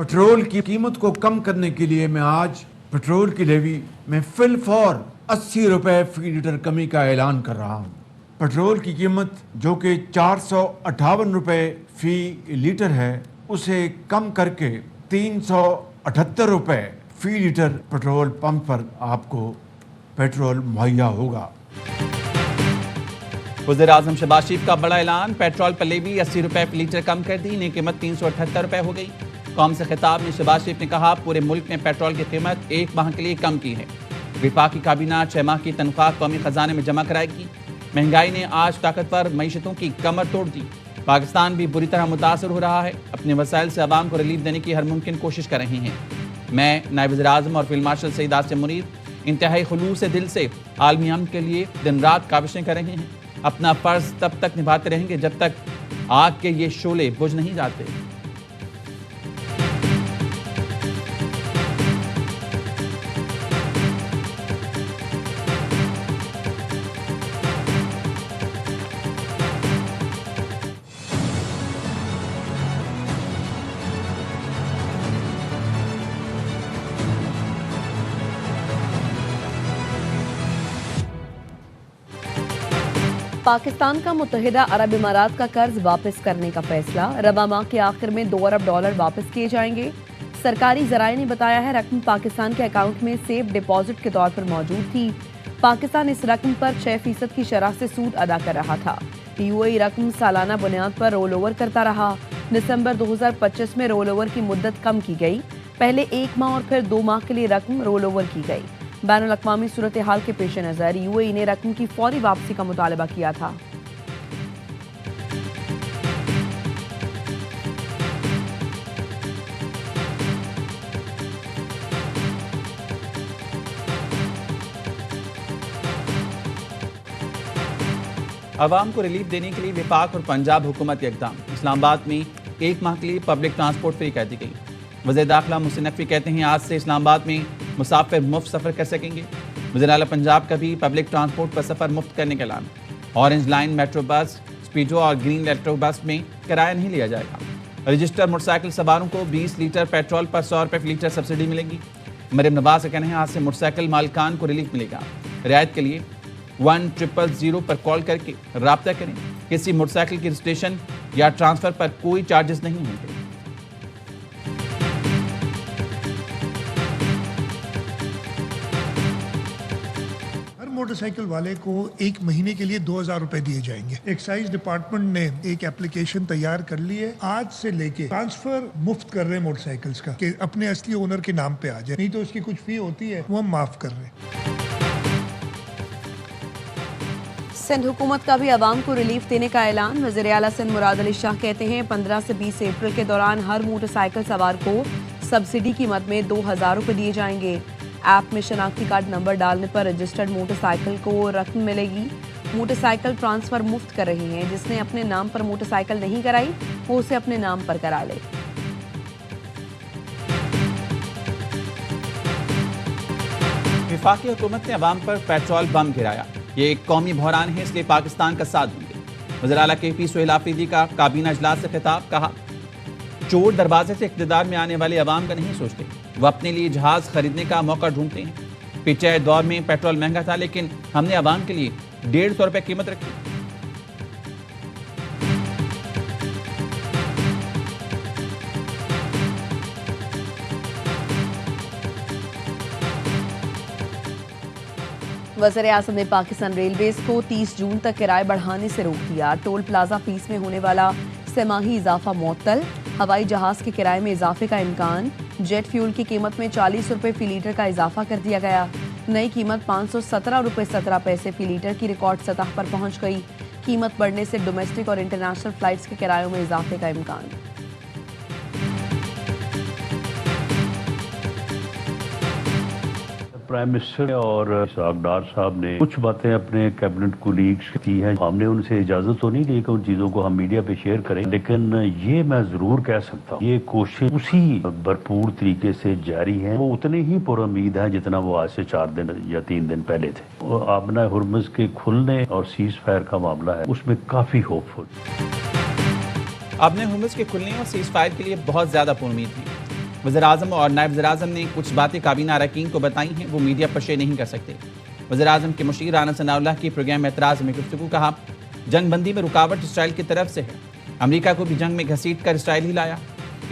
Petrol की कीमत को कम करने के लिए मैं आज पेट्रोल की लेवी में फिल फॉर 80 रुपए फी लीटर कमी का ऐलान कर रहा हूँ। पेट्रोल की कीमत जो कि 458 रुपए फी लीटर है, उसे कम करके 378 रुपए फी लीटर पेट्रोल पंप पर आपको पेट्रोल मुहैया होगा। वज़ीर-ए-आज़म शहबाज शरीफ का बड़ा ऐलान, पेट्रोल पर लेवी 80 रुपए फी लीटर कम कर दी, नई कीमत 378 रुपए हो गई। कौम से खिताब में शहबाज शरीफ ने कहा, पूरे मुल्क ने पेट्रोल की कीमत एक माह के लिए कम की है। विफाकी काबीना 6 माह की तनख्वाह कौमी खजाने में जमा कराएगी। महंगाई ने आज ताकतवर मईशतों की कमर तोड़ दी। पाकिस्तान भी बुरी तरह मुतासर हो रहा है। अपने वसाइल से आवाम को रिलीफ देने की हर मुमकिन कोशिश कर रहे हैं। मैं नायब वज़ीर-ए-आज़म और फील्ड मार्शल सईद आसिम मुनीर इंतहाई खुलूस से दिल से आलमी अमन के लिए दिन रात काविशें कर रहे हैं। अपना फर्ज तब तक निभाते रहेंगे जब तक आग के ये शोले बुझ नहीं जाते। पाकिस्तान का मुत्तहिदा अरब इमारात का कर्ज वापस करने का फैसला, रबा माह के आखिर में $2 अरब वापस किए जाएंगे। सरकारी जराये ने बताया है रकम पाकिस्तान के अकाउंट में सेफ डिपॉजिट के तौर पर मौजूद थी। पाकिस्तान इस रकम पर 6% की शरह से सूद अदा कर रहा था। यूएई रकम सालाना बुनियाद पर रोल ओवर करता रहा। दिसंबर 2025 में रोल ओवर की मुद्दत कम की गई। पहले 1 माह और फिर 2 माह के लिए रकम रोल ओवर की गई। बैनुल अक़वामी सूरत हाल के पेश नज़र यूएई ने रकम की फौरी वापसी का मुतालबा किया था। अवाम को रिलीफ देने के लिए विफाक और पंजाब हुकूमत इक़दाम। इस्लामाबाद में 1 माह के लिए पब्लिक ट्रांसपोर्ट फ्री कर दी गई। वज़ीर दाखिला मोहसिन नकवी कहते हैं, आज से इस्लामाबाद में मुसाफिर मुफ्त सफ़र कर सकेंगे। वज़ीर आला पंजाब का भी पब्लिक ट्रांसपोर्ट पर सफ़र मुफ्त करने का ऐलान। ऑरेंज लाइन मेट्रो बस, स्पीडो और ग्रीन इलेक्ट्रो बस में किराया नहीं लिया जाएगा। रजिस्टर्ड मोटरसाइकिल सवारों को 20 लीटर पेट्रोल पर 100 रुपये लीटर सब्सिडी मिलेगी। मरियम नवाज का कहना है, आज से मोटरसाइकिल मालिकान को रिलीफ मिलेगा। रियायत के लिए 1000 पर कॉल करके राब्ता करें। किसी मोटरसाइकिल की रजिस्ट्रेशन या ट्रांसफ़र पर कोई चार्जेस नहीं होंगे। मोटरसाइकिल वाले को 1 महीने के लिए 2000 रुपए दिए जाएंगे। एक्साइज डिपार्टमेंट ने एक एप्लीकेशन तैयार कर ली है। आज से लेके ट्रांसफर मुफ्त कर रहे हैं मोटरसाइकिल्स का, कि अपने असली ओनर के नाम पे आ जाए, नहीं तो उसकी कुछ फी होती है वो हम माफ कर रहे हैं। सिंध हुकूमत का भी अवाम को रिलीफ देने का ऐलान। वज़ीर आला सिंध मुराद अली शाह कहते हैं, 15 से 20 अप्रैल के दौरान हर मोटरसाइकिल सवार को सब्सिडी कीमत में 2000 रुपए दिए जाएंगे। ऐप में शनाख्ती कार्ड नंबर डालने पर रजिस्टर्ड मोटरसाइकिल को रकम मिलेगी। मोटरसाइकिल ट्रांसफर मुफ्त कर रहे हैं। जिसने अपने नाम पर मोटरसाइकिल नहीं कराई वो उसे अपने नाम पर करा ले। वफाकी हुकूमत ने अवाम पर पेट्रोल बम गिराया। ये एक कौमी बहरान है, इसलिए पाकिस्तान का साथ देंगे। वज़ीर आला KP सुहेल आफरीदी का काबीना इजलास से खिताब, कहा, चोर दरवाजे से इक़्तिदार में आने वाले अवाम का नहीं सोचते, वो अपने लिए जहाज खरीदने का मौका ढूंढते हैं। पिछले दौर में पेट्रोल महंगा था, लेकिन हमने अवाम के लिए 150 रुपए कीमत रखी। वज़ीर-ए-आज़म ने पाकिस्तान रेलवेज को 30 जून तक किराए बढ़ाने से रोक दिया। टोल प्लाजा फीस में होने वाला सेमाही इजाफा मुअत्तल। हवाई जहाज के किराए में इजाफे का इम्कान। जेट फ्यूल की कीमत में 40 रुपए फी लीटर का इजाफा कर दिया गया। नई कीमत 517 रुपए 17 पैसे फी लीटर की रिकॉर्ड सतह पर पहुंच गई। कीमत बढ़ने से डोमेस्टिक और इंटरनेशनल फ्लाइट्स के किरायों में इजाफे का इम्कान। प्राइम मिनिस्टर और सागदार साहब ने कुछ बातें अपने कैबिनेट कोलीग्स की हैं। हमने उनसे इजाजत तो नहीं ली कि उन चीजों को हम मीडिया पे शेयर करें, लेकिन ये मैं जरूर कह सकता हूँ, ये कोशिश उसी भरपूर तरीके से जारी है। वो उतने ही पुरुम्मीद है जितना वो आज से 4 दिन या 3 दिन पहले थे। आबना हुर्मुज़ के खुलने और सीज फायर का मामला है, उसमें काफी होपफुल। आबना हुर्मुज़ के खुलने और सीज फायर के लिए बहुत ज्यादा पुरुम्मीद थी। वज़ीर-ए-आज़म और नायब वज़ीर-ए-आज़म ने कुछ बातें काबीना अरकान को बताई हैं, वो मीडिया पर शेयर नहीं कर सकते। वज़ीर-ए-आज़म के मुशीर राना सनाउल्लाह की प्रोग्राम में एतराज़ में गुफ्तगू कहा, जंग बंदी में रुकावट इसराइल की तरफ से है। अमेरिका को भी जंग में घसीट कर इसराइल ही लाया।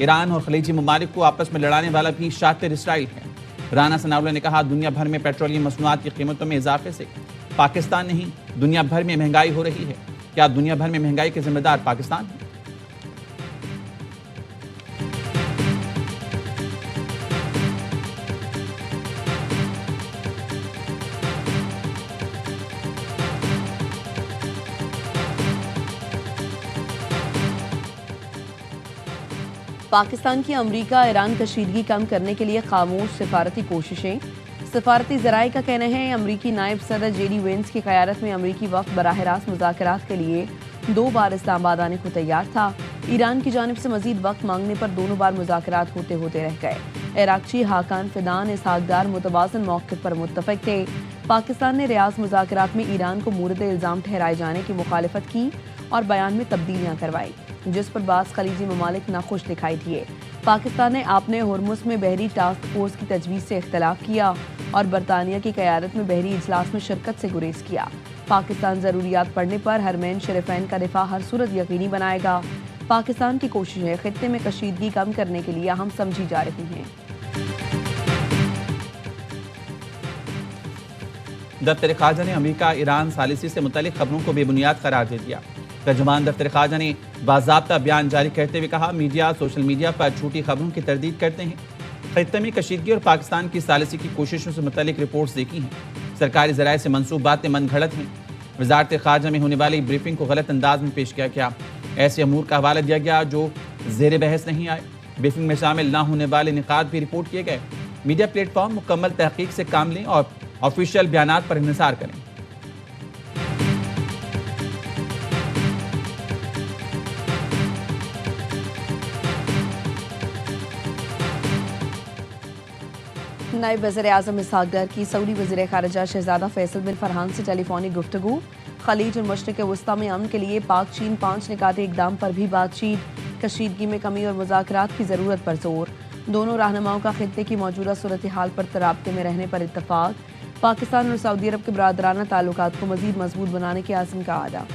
ईरान और खलीजी ममालिक को आपस में लड़ाने वाला भी शातिर इसराइल है। राना सनाउल्लाह ने कहा, दुनिया भर में पेट्रोलियम मसनूआत की कीमतों में इजाफे से पाकिस्तान नहीं, दुनिया भर में महंगाई हो रही है। क्या दुनिया भर में महंगाई के जिम्मेदार पाकिस्तान है? पाकिस्तान की अमरीका ईरान कशीदगी कम करने के लिए खामोश सिफारती कोशिशें। सिफारती ज़राए का कहना है अमरीकी नायब सदर जेडी वेंस की क़यादत में अमरीकी वफ़द बराह रास्त मुज़ाकरात के लिए 2 बार इस्लामाबाद आने को तैयार था। ईरान की जानिब से मजीद वक्त मांगने पर दोनों बार मुज़ाकरात होते होते रह गए। इराक़ची हाकान फिदान इसहाकदार मुतवाज़न मौक़िफ़ पर मुत्तफ़िक़ थे। पाकिस्तान ने रियाज़ मुज़ाकरात में ईरान को मूरद इल्ज़ाम ठहराए जाने की मुखालिफत की और बयान में तब्दीलियाँ करवाई, जिस पर बाज़ खलीजी ममालिक नाखुश दिखाई दिए। पाकिस्तान ने आपने हुर्मुज़ में बहरी टास्क फोर्स की तजवीज़ से इख्तलाफ किया और बरतानिया की क़यादत में बहरी इजलास में शिरकत से गुरेज किया। पाकिस्तान ज़रूरियात पड़ने पर हरमैन शरीफैन का दिफा हर सूरत यकीनी बनाएगा। पाकिस्तान की कोशिशें खित्ते में कशीदगी कम करने के लिए अहम समझी जा रही हैं। दफ्तर ख़ारजा ने अमेरिका ईरान सालिसी से मुतल्लिक़ खबरों को बेबुनियाद करार दे दिया। तर्जुमान दफ्तर ख़ारजा ने बाज़ाब्ता बयान जारी करते हुए कहा, मीडिया सोशल मीडिया पर झूठी खबरों की तरदीद करते हैं। खित्ते में कशीदगी और पाकिस्तान की सालिसी की कोशिशों से मुतल्लिक़ रिपोर्ट्स देखी हैं। सरकारी ज़राए से मंसूब बातें मन घड़त हैं। वज़ारत ख़ारजा में होने वाली ब्रीफिंग को गलत अंदाज में पेश किया गया। ऐसे अमूर का हवाला दिया गया जो ज़ेर बहस नहीं आए। ब्रीफिंग में शामिल ना होने वाले निकात भी रिपोर्ट किए गए। मीडिया प्लेटफॉर्म मुकम्मल तहकीक से काम लें और ऑफिशियल बयानात पर इंहिसार करें। नायब वज़ीर-ए-आज़म इसहाकदार की सऊदी वज़ीर ख़ारिजा शहज़ादा फैसल बिन फरहान से टेलीफोनिक गुफ्तगू। खलीज और मशरिक़ वस्ता में अमन के लिए पाक चीन 5 निकाते इक़दाम पर भी बातचीत। कशीदगी में कमी और मुज़ाकरात की ज़रूरत पर जोर। दोनों रहनुमाओं का खित्ते की मौजूदा सूरत हाल पर तराबते में रहने पर इत्तफ़ाक़। पाकिस्तान और सऊदी अरब के बरादराना ताल्लुकात को मज़ीद मजबूत बनाने के आज़म का आदा।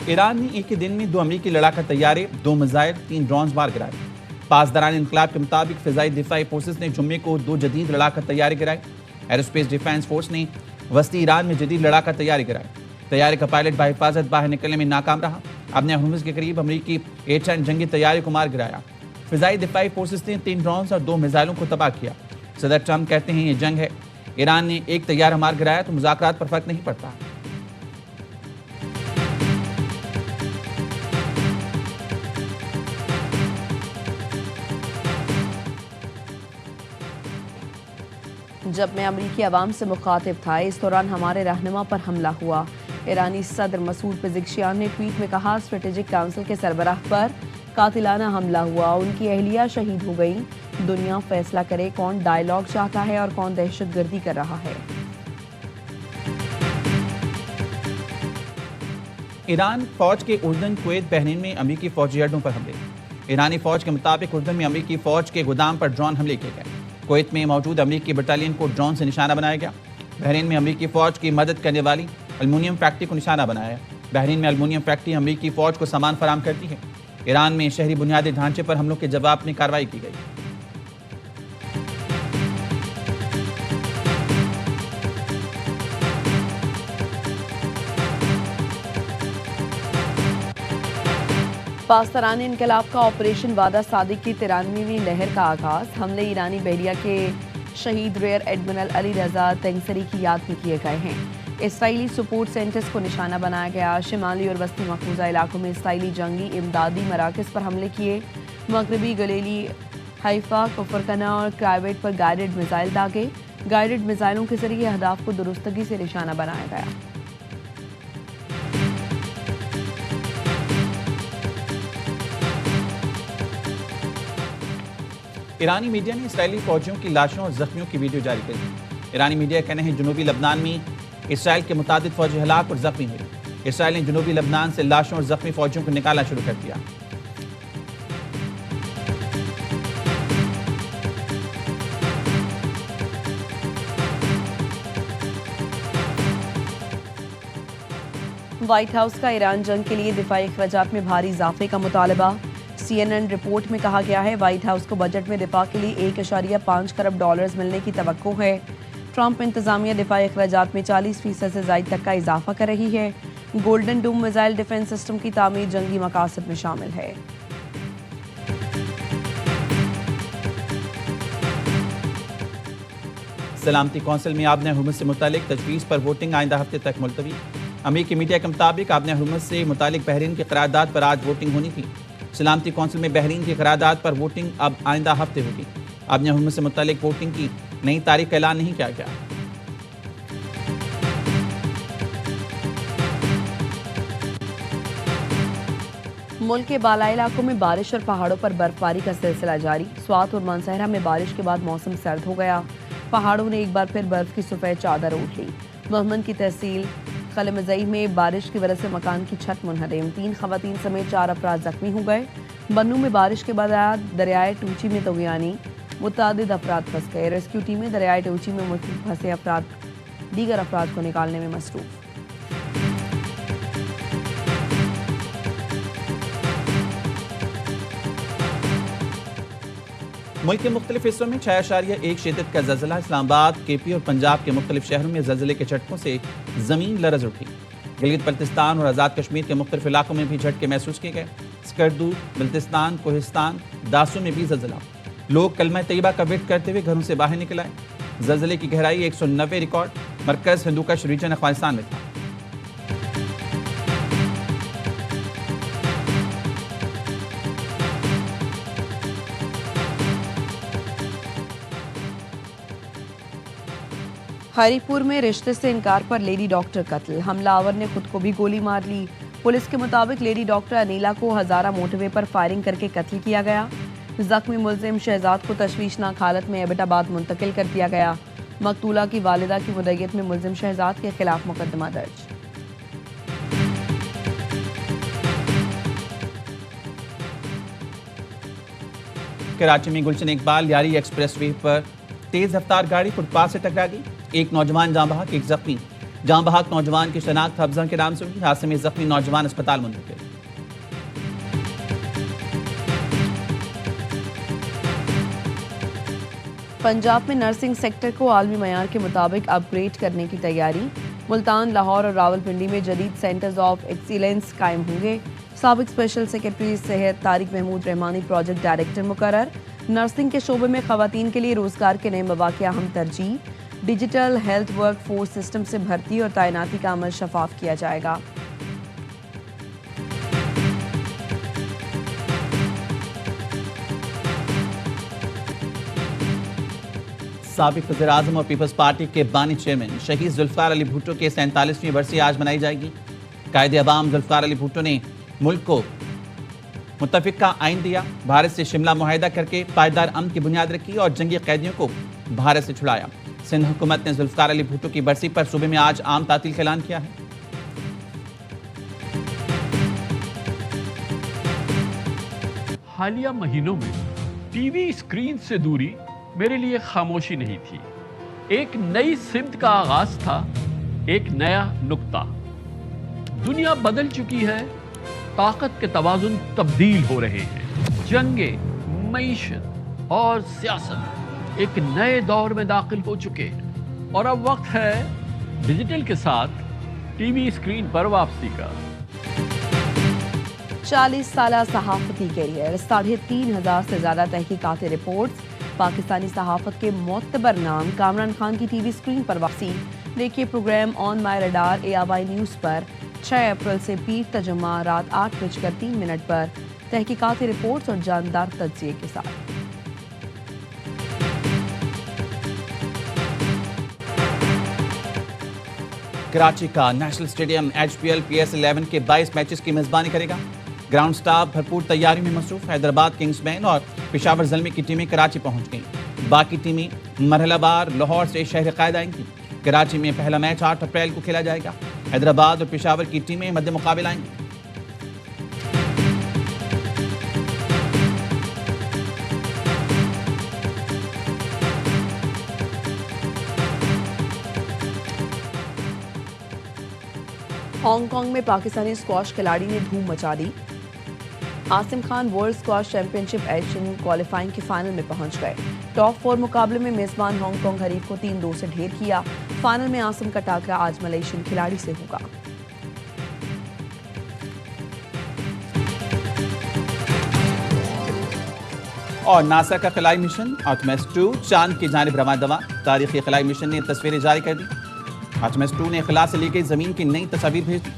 ईरान ने एक ही दिन में 2 अमरीकी लड़ाका तैयारे, 2 मिसाइल, 3 ड्रोन मार गिराए। पासदारान इनकलाब के मुताबिक फ़िज़ाई दिफाई फोर्सेस ने जुम्मे को 2 जदीद लड़ाका तैयारे गिराए। एरोस्पेस डिफेंस फोर्स ने वस्ती ईरान में जदीद लड़ाका तैयारे गिराए। तैयारे का पायलट बाहिफाजत बाहर निकलने में नाकाम रहा। अपने हुर्मुज़ के करीब अमरीकी A-10 जंगी तैयारे को मार गिराया। फ़िज़ाई दिफाई फोर्सेस ने 3 ड्रोन और 2 मिसाइलों को तबाह किया। सदर ट्रंप कहते हैं ये जंग है। ईरान ने एक तैयारा मार गिराया तो मुज़ाकरात पर फर्क नहीं पड़ता। जब मैं अमरीकी अवाम से मुखातिब था, इस दौरान हमारे रहनुमा पर हमला हुआ। ईरानी सदर मसूद पेज़ेश्कियान ने ट्वीट में कहा, स्ट्रेटेजिक काउंसिल के सरबराह पर कातिलाना हमला हुआ, उनकी अहलिया शहीद हो गई। दुनिया फैसला करे कौन डायलॉग चाहता है और कौन दहशतगर्दी कर रहा है। ईरान फौज के उर्दन, कुवैत, बहरीन में अमरीकी फौजी अड्डों पर हमले। ईरानी फौज के मुताबिक उर्दन में अमरीकी फौज के गोदाम पर ड्रोन हमले किए गए। कुवैत में मौजूद अमरीकी बटालियन को ड्रोन से निशाना बनाया गया। बहरीन में अमरीकी फौज की मदद करने वाली अल्मुनियम फैक्ट्री को निशाना बनाया। बहरीन में अल्मुनियम फैक्ट्री अमरीकी फौज को सामान फराम करती है। ईरान में शहरी बुनियादी ढांचे पर हमलों के जवाब में कार्रवाई की गई। पासदारान इनकलाब का ऑपरेशन वादा सादिक की 93वीं लहर का आगाज। हमले ईरानी बहरिया के शहीद रियर एडमिरल अली रजा तेंगसरी की याद में किए गए हैं। इसराइली सपोर्ट सेंटर्स को निशाना बनाया गया। शिमाली और वस्ती मकबूजा इलाकों में इसराइली जंगी इमदादी मराकज़ पर हमले किए। मगरबी गलीली, हाइफा, कुफरकना और क्राइवेट पर गाइडेड मिसाइल दागे। गाइडेड मिसाइलों के जरिए अहदाफ को दुरुस्तगी से निशाना बनाया गया। ईरानी मीडिया ने इसराइली फौजियों की लाशों और जख्मियों की वीडियो जारी कर दी। ईरानी मीडिया का कहना है जुनूबी लबनान में इसराइल के मुतादिद फौजी हलाक और जख्मी हुए। इसराइल ने जनूबी लबनान से लाशों और जख्मी फौजियों को निकालना शुरू कर दिया। व्हाइट हाउस का ईरान जंग के लिए दिफाई अखराजात में भारी इजाफे का मुतालबा। CNN रिपोर्ट में कहा गया है व्हाइट हाउस को बजट में दिफा के लिए 1.5 खरब डॉलर्स मिलने की तवक्को है। ट्रंप इंतजामिया दिफाई अखराजात में 40% से ज़ायद तक का इजाफा कर रही है। Golden Doom missile defence system की तामीर जंगी मकासद में शामिल है। सलामती कौंसिल में आबने हुर्मुज़ से मुतालिक तजवीज़ पर वोटिंग आइंदा हफ्ते तक मुलतवी। अमेरिकी मीडिया के मुताबिक आबने हुर्मुज़ से मुतालिक बहरीन की करारदाद पर आज वोटिंग होनी थी। सलामती कौंसिल में बहरीन की करारदाद पर वोटिंग अब आइंदा हफ्ते होगी। आबने हुर्मुज़ से मुतालिक वोटिंग की नई तारीख का ऐलान नहीं किया गया। मुल्क के बालाई इलाकों में बारिश और पहाड़ों पर बर्फबारी का सिलसिला जारी। स्वात और मानसहरा में बारिश के बाद मौसम सर्द हो गया। पहाड़ों ने एक बार फिर बर्फ की सफ़ेद चादर ओढ़ ली। मोहम्मद की तहसील खलमजई में बारिश की वजह से मकान की छत मुनहदम, 3 खवातीन समेत 4 अफराद जख्मी हो गए। बन्नू में बारिश के बाद दरियाए टूची में तगयानी, मुतादिद अफराद फंस गए। रेस्क्यू टीमें दरियाए टूची में मुख्तलिफ फंसे दीगर अफराद को निकालने में मसरूफ। मुल्क के मुख्तलिफ हिस्सों में 6.1 शिद्दत का जल्जला। इस्लामाबाद, KP और पंजाब के मुख्तलिफ शहरों में जल्जले के झटकों से जमीन लरज उठी। गिलगित बल्तिस्तान और आज़ाद कश्मीर के मुख्तलिफ इलाकों में भी झटके महसूस किए गए। स्कर्दू, बल्तिस्तान, कोहिस्तान, दासू में भी जल्जला। लोग कलमा तैयबा का विर्द करते हुए घरों से बाहर निकल आए। जल्जले की गहराई 190 रिकॉर्ड मरकज हिंदूकश रीजन अफगानिस्तान में था। हरीपुर में रिश्ते से इनकार पर लेडी डॉक्टर कत्ल। हमलावर ने खुद को भी गोली मार ली। पुलिस के मुताबिक लेडी डॉक्टर अनीला को हजारा मोटरवे पर फायरिंग करके कत्ल किया गया। जख्मी मुलजिम शहजाद को तशवीशनाक हालत में एबटाबाद मुंतकिल कर दिया गया। मकतूला की वालिदा की मुद्दत में मुलजिम शहजाद के खिलाफ मुकदमा दर्ज। कराची में गुलशन इकबाल यारी एक्सप्रेस वे पर तेज रफ्तार गाड़ी फुटपाथ से टकरा गई। एक नौजवान जाँ बहक, एक जख्मी। जाँ बहक नौजवान की शनाख्त हफ्जा के नाम से हुई। हादसे में जख्मी नौजवान अस्पताल मुंतकिल। पंजाब में नर्सिंग सेक्टर को आलमी मयार के मुताबिक अपग्रेड करने की तैयारी। मुल्तान, लाहौर और रावलपिंडी में जदीद सेंटर्स ऑफ एक्सीलेंस कायम होंगे। साबिक स्पेशल सेक्रेटरी सेहत तारिक महमूद रहमानी प्रोजेक्ट डायरेक्टर मुकर्रर। नर्सिंग के शोबे में खवातीन के लिए रोजगार के नए मौके अहम तरजीह। Digital health work force system से भर्ती और तैनाती का अमल शफाफ किया जाएगा। साबिक वज़ीर-ए-आज़म और पीपल्स पार्टी के बानी चेयरमैन शहीद जुल्फ़िकार अली भुट्टो की 47वीं बरसी आज मनाई जाएगी। कायदे अवाम जुल्फ़िकार अली भुट्टो ने मुल्क को मुत्तफ़िक़ा आइन दिया, भारत से शिमला मुआहिदा करके पायदार अमन की बुनियाद रखी और जंगी कैदियों को भारत से छुड़ाया। सिंध हुकूमत ने जुल्फ़िकार अली भुट्टो की बरसी पर सूबे में आज आम तातील का ऐलान किया है। हालिया महीनों में टीवी स्क्रीन से दूरी मेरे लिए खामोशी नहीं थी। एक नई सिमत का आगाज था, एक नया नुक्ता। दुनिया बदल चुकी है, ताकत के तवाजुन तब्दील हो रहे हैं। जंगे, मईशत और सियासत एक नए दौर में दाखिल हो चुके हैं और अब वक्त है डिजिटल के साथ टीवी स्क्रीन पर वापसी का। 40 साल सहाफती कैरियर, 3500 से ज्यादा तहकीकाती रिपोर्ट्स, पाकिस्तानी सहाफत के मोतबर नाम कामरान खान की टीवी स्क्रीन पर वापसी। देखिए program on my radar ARY news पर 6 अप्रैल से पीर तजुम्मा रात 8:03 पर तहकीकाती रिपोर्ट्स और जानदार तज्जिए के साथ। कराची का नेशनल स्टेडियम HPL PS11 के 22 मैचेस की मेजबानी करेगा। ग्राउंड स्टाफ भरपूर तैयारी में मसरूफ। हैदराबाद किंग्समैन और पेशावर ज़ल्मी की टीमें कराची पहुंच गईं। बाकी टीमें मरहलाबार, लाहौर से शहर कायद आएंगी। कराची में पहला मैच 8 अप्रैल को खेला जाएगा। हैदराबाद और पेशावर की टीमें मध्य मुकाबला आएंगी। हांगकांग में पाकिस्तानी स्क्वॉश खिलाड़ी ने धूम मचा दी। Asim Khan world squash championship Asian qualifying के फाइनल में पहुंच गए। टॉप 4 मुकाबले में मेजबान हांगकांग हरीफ को 3-2 से ढेर किया। फाइनल में आसिम का टाकरा आज मलेशियन खिलाड़ी से होगा। और नासा का खलाई मिशन आर्टेमिस 2 चांद की जानिब रवाना। तारीखी खलाई मिशन ने तस्वीरें जारी कर दी। आर्टेमिस 2 ने खला से ली गई जमीन की नई तस्वीर भेज दी।